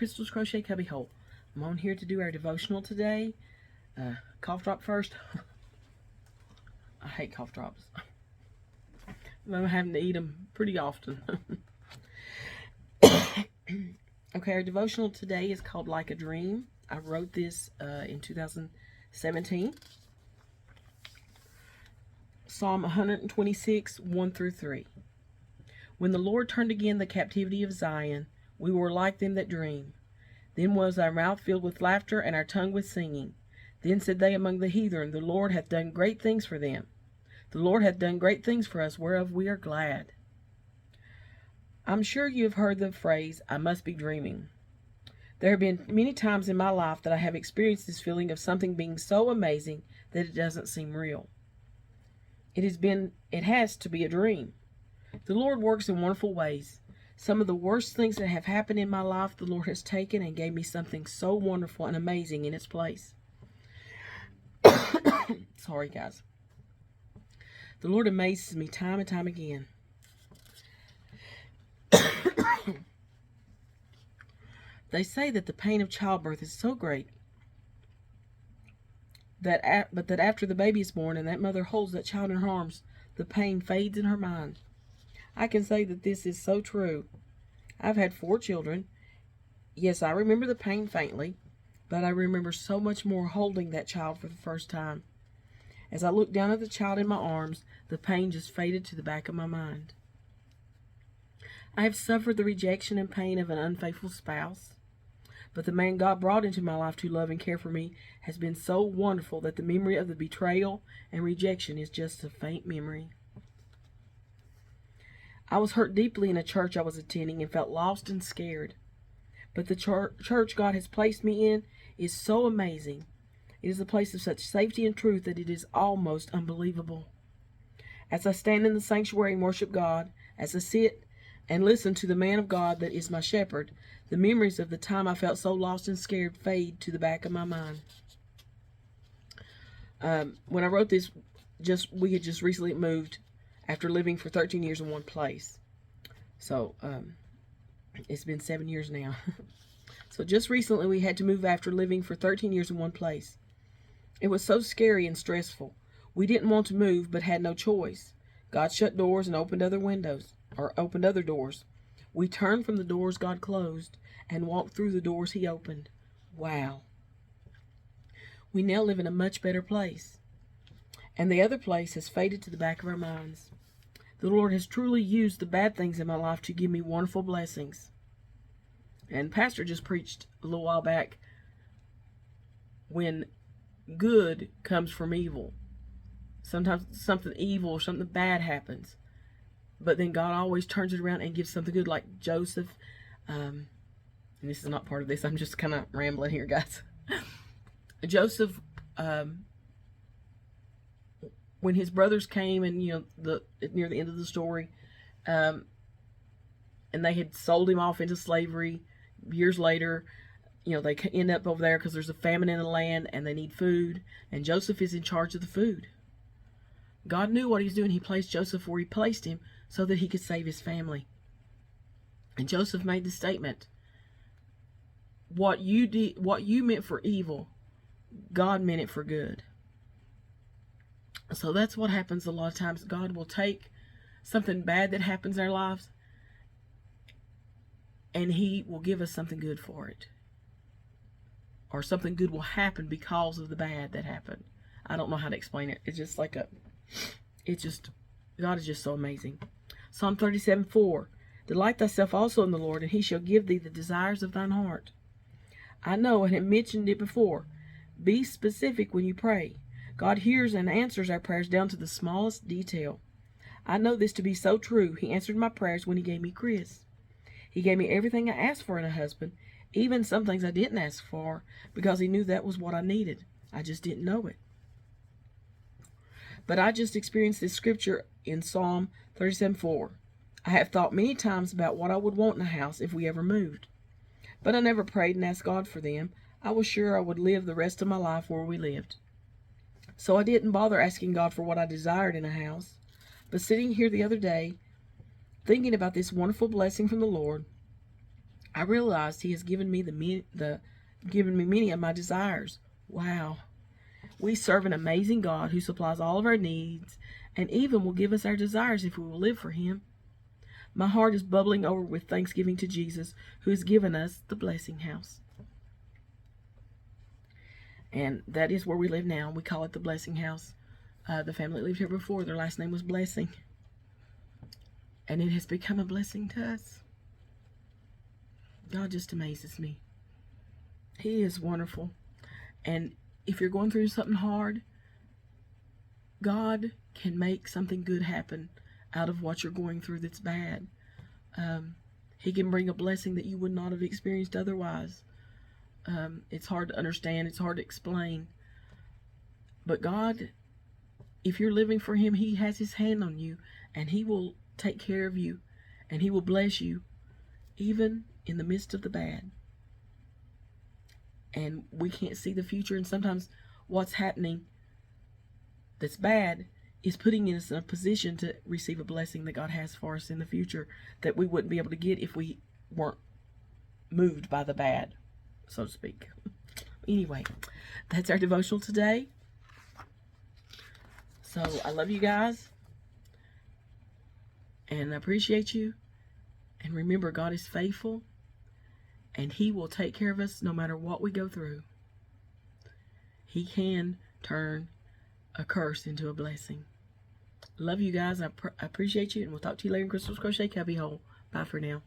Crystal's Crochet Cubbyhole. I'm on here to do our devotional today. Cough drop first. I hate cough drops. I'm having to eat them pretty often. Okay, our devotional today is called Like a Dream. I wrote this in 2017. Psalm 126, 1 through 3. When the Lord turned again the captivity of Zion, we were like them that dream. Then was our mouth filled with laughter, and our tongue with singing. Then said they among the heathen, The Lord hath done great things for them. The Lord hath done great things for us, whereof we are glad. I'm sure you have heard the phrase, I must be dreaming. There have been many times in my life that I have experienced this feeling of something being so amazing that it doesn't seem real. It has to be a dream. The Lord works in wonderful ways. Some of the worst things that have happened in my life, the Lord has taken and gave me something so wonderful and amazing in its place. Sorry, guys. The Lord amazes me time and time again. They say that the pain of childbirth is so great that after the baby is born and that mother holds that child in her arms, the pain fades in her mind. I can say that this is so true. I've had 4 children. Yes, I remember the pain faintly, but I remember so much more holding that child for the first time. As I looked down at the child in my arms, the pain just faded to the back of my mind. I have suffered the rejection and pain of an unfaithful spouse, but the man God brought into my life to love and care for me has been so wonderful that the memory of the betrayal and rejection is just a faint memory. I was hurt deeply in a church I was attending and felt lost and scared. But the church God has placed me in is so amazing. It is a place of such safety and truth that it is almost unbelievable. As I stand in the sanctuary and worship God, as I sit and listen to the man of God that is my shepherd, the memories of the time I felt so lost and scared fade to the back of my mind. When I wrote this, we had just recently moved after living for 13 years in one place. So, it's been 7 years now. So just recently we had to move after living for 13 years in one place. It was so scary and stressful. We didn't want to move, but had no choice. God shut doors and opened other doors. We turned from the doors God closed and walked through the doors He opened. Wow. We now live in a much better place. And the other place has faded to the back of our minds. The Lord has truly used the bad things in my life to give me wonderful blessings. And Pastor just preached a little while back when good comes from evil. Sometimes something evil or something bad happens, but then God always turns it around and gives something good, like Joseph. And this is not part of this. I'm just kind of rambling here, guys. Joseph, when his brothers came and, near the end of the story, and they had sold him off into slavery years later, they end up over there because there's a famine in the land and they need food, and Joseph is in charge of the food. God knew what He's doing. He placed Joseph where He placed him so that he could save his family. And Joseph made the statement, what you meant for evil, God meant it for good. So that's what happens a lot of times. God will take something bad that happens in our lives and He will give us something good for it. Or something good will happen because of the bad that happened. I don't know how to explain it. It's just like God is just so amazing. Psalm 37:4. Delight thyself also in the Lord, and He shall give thee the desires of thine heart. I know and have mentioned it before. Be specific when you pray. God hears and answers our prayers down to the smallest detail. I know this to be so true. He answered my prayers when He gave me Chris. He gave me everything I asked for in a husband, even some things I didn't ask for, because He knew that was what I needed. I just didn't know it. But I just experienced this scripture in Psalm 37:4. I have thought many times about what I would want in a house if we ever moved. But I never prayed and asked God for them. I was sure I would live the rest of my life where we lived. So I didn't bother asking God for what I desired in a house. But sitting here the other day, thinking about this wonderful blessing from the Lord, I realized He has given me given me many of my desires. Wow. We serve an amazing God who supplies all of our needs and even will give us our desires if we will live for Him. My heart is bubbling over with thanksgiving to Jesus, who has given us the blessing house. And that is where we live now. We call it the blessing house. The family that lived here before, their last name was Blessing. And it has become a blessing to us. God just amazes me. He is wonderful. And if you're going through something hard, God can make something good happen out of what you're going through that's bad. He can bring a blessing that you would not have experienced otherwise. It's hard to understand. It's hard to explain. But God, if you're living for Him, He has His hand on you, and He will take care of you, and He will bless you, even in the midst of the bad. And we can't see the future, and sometimes what's happening that's bad is putting us in a position to receive a blessing that God has for us in the future that we wouldn't be able to get if we weren't moved by the bad, so to speak. Anyway, that's our devotional today. So I love you guys, and I appreciate you. And remember, God is faithful, and He will take care of us no matter what we go through. He can turn a curse into a blessing. Love you guys. I appreciate you, and we'll talk to you later in Crystal's Crochet Cubby Hole. Bye for now.